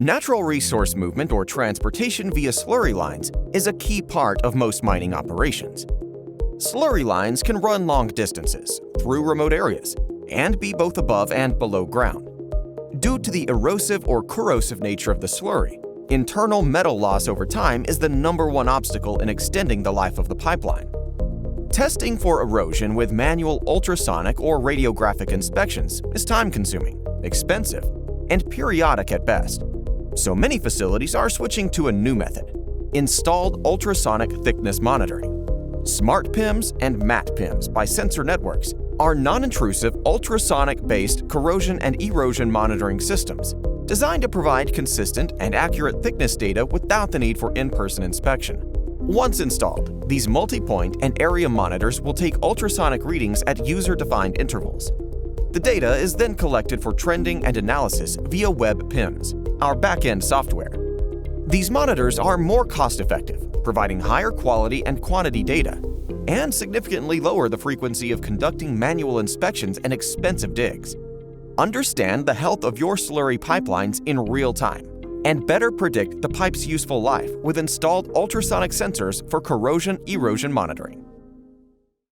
Natural resource movement or transportation via slurry lines is a key part of most mining operations. Slurry lines can run long distances, through remote areas, and be both above and below ground. Due to the erosive or corrosive nature of the slurry, internal metal loss over time is the #1 obstacle in extending the life of the pipeline. Testing for erosion with manual ultrasonic or radiographic inspections is time-consuming, expensive, and periodic at best. So many facilities are switching to a new method: installed ultrasonic thickness monitoring. smartPIMS and matPIMS by Sensor Networks are non-intrusive ultrasonic-based corrosion and erosion monitoring systems designed to provide consistent and accurate thickness data without the need for in-person inspection. Once installed, these multi-point and area monitors will take ultrasonic readings at user-defined intervals. The data is then collected for trending and analysis via WebPIMS, our back-end software. These monitors are more cost-effective, providing higher quality and quantity data, and significantly lower the frequency of conducting manual inspections and expensive digs. Understand the health of your slurry pipelines in real time, and better predict the pipe's useful life with installed ultrasonic sensors for corrosion erosion monitoring.